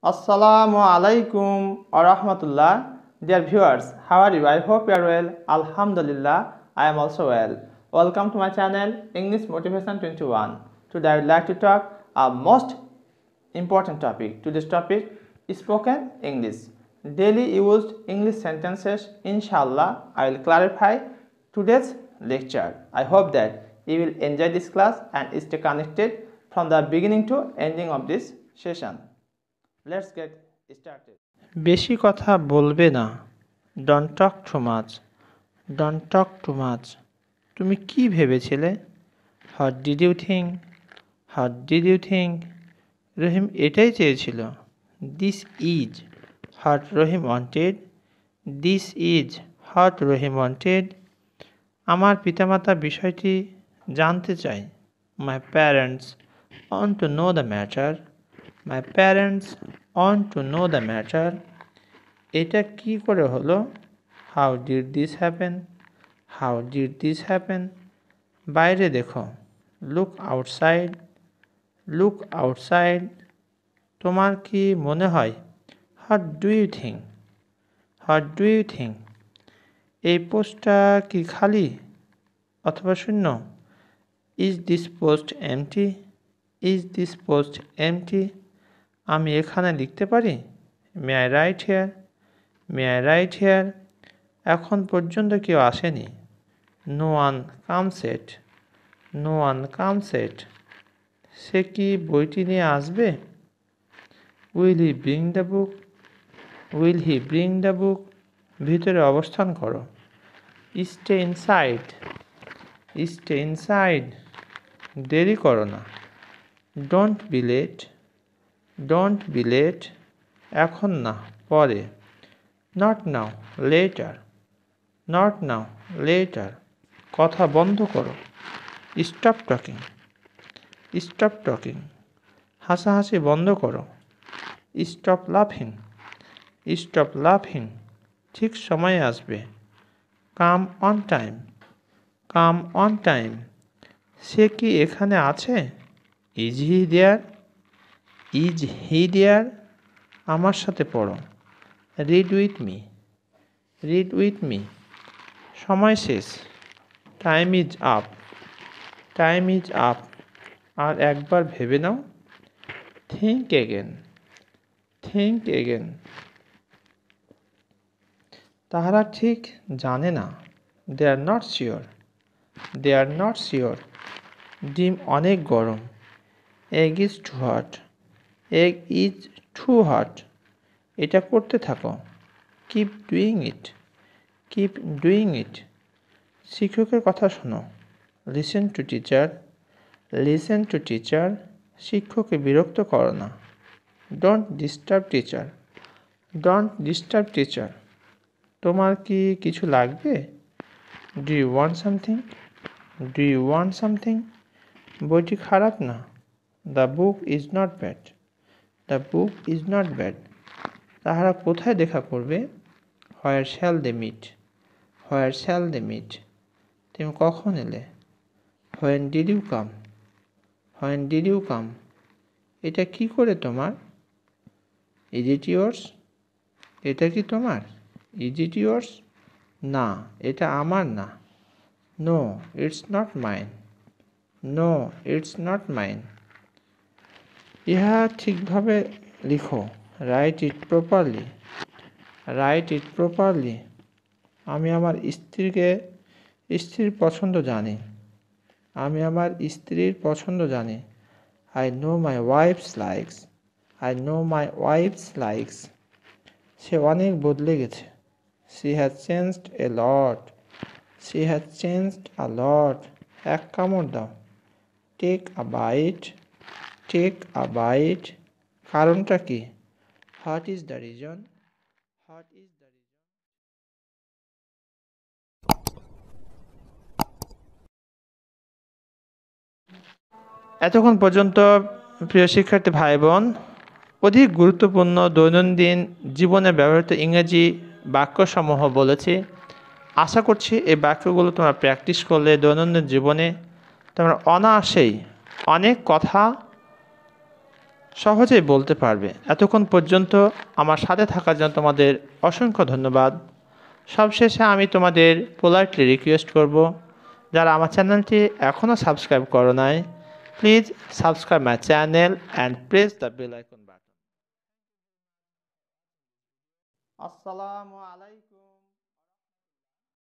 Assalamu alaikum wa rahmatullah. Dear viewers, how are you? I hope you are well. Alhamdulillah, I am also well. Welcome to my channel English Motivation 21. Today I would like to talk a most important topic. Today's topic is spoken English. Daily used English sentences. Inshallah, I will clarify today's lecture. I hope that you will enjoy this class and stay connected from the beginning to ending of this session. Let's get started. বেশি কথা বলবে না। Don't talk too much. Don't talk too much. তুমি কি ভেবেছিলে? What did you think? What did you think? রহিম এটাই চেয়েছিল। This is what Rahim wanted. This is what Rahim wanted. আমার পিতামাতা বিষয়টি জানতে চায়। My parents want to know the matter. My parents want to know the matter. এটা কি করে হলো? How did this happen? How did this happen? বাইরে দেখো। Look outside. Look outside. তোমার কি মনে হয়? What do you think? What do you think? এই পোস্টটা কি খালি অথবা শূন্য? Is this post empty? Is this post empty? আমি এখানে লিখতে পারি? May I write here? May I write here? এখন পর্যন্ত কেউ আসেনি। No one comes yet. No one comes yet. সে কি বইটি নিয়ে আসবে? Will he bring the book? Will he bring the book? ভিতরে অবস্থান করো। Stay inside. Stay inside. দেরি করো না। Don't be late. Don't be late. এখন না, পরে। Not now, later. Not now, later. কথা বন্ধ করো। Stop talking. Stop talking. হাসাহাসি বন্ধ করো। Stop laughing. Stop laughing. ঠিক সময়ে আসবে। Come on time. Come on time. সে কি এখানে আছে? Is he there? Is he there? আমার সাথে পড়ো। Read with me. Read with me. সময় শেষ। Time is up. Time is up. আর একবার ভেবে নাও। Think again. Think again. তাহারা ঠিক জানে না। They are not sure. They are not sure. ডিম অনেক গরম। Egg is too hot. Egg is too hot. এটা করতে থাকো। Keep doing it. Keep doing it. শিক্ষকের কথা শোনো। Listen to teacher. Listen to teacher. শিক্ষককে বিরক্ত করো না। Don't disturb teacher. Don't disturb teacher. তোমার কি কিছু লাগবে? Do you want something? Do you want something? বইটি খারাপ না। The book is not bad. The book is not bad. তাহারা কোথায় দেখা করবে? Where shall they meet? Where shall they meet? তুমি কখন এলে? When did you come? When did you come? এটা কি করে তোমার? Is it yours? এটা কি তোমার? Is it yours? না, এটা আমার না। No, it's not mine. No, it's not mine. ইহা ঠিকভাবে লিখো। Write it properly. Write it properly. আমি আমার স্ত্রীর পছন্দ জানি। আমি আমার স্ত্রীর পছন্দ জানি। I know my wife's likes. I know my wife's likes. সে অনেক বদলে গেছে। She has changed a lot. She has changed a lot. এক কামড় দাও। Take a bite. Take a bite. কারণটা কি? What is the reason? What is the reason? এতক্ষণ পর্যন্ত প্রিয় শিক্ষার্থী ভাই বোন, অধিক গুরুত্বপূর্ণ দৈনন্দিন জীবনে ব্যবহৃত ইংরেজি বাক্যসমূহ বলেছি। আশা করছি এই বাক্যগুলো তোমরা প্র্যাকটিস করলে দৈনন্দিন জীবনে তোমরা অনায়াসেই অনেক কথা সহজেই বলতে পারবে। এতক্ষণ পর্যন্ত আমার সাথে থাকার জন্য তোমাদের অসংখ্য ধন্যবাদ। সবশেষে আমি তোমাদের পোলাইটলি রিকোয়েস্ট করব, যারা আমার চ্যানেলটি এখনও সাবস্ক্রাইব করো নাই, please subscribe my channel and press the bell icon button. আসসালামু আলাইকুম।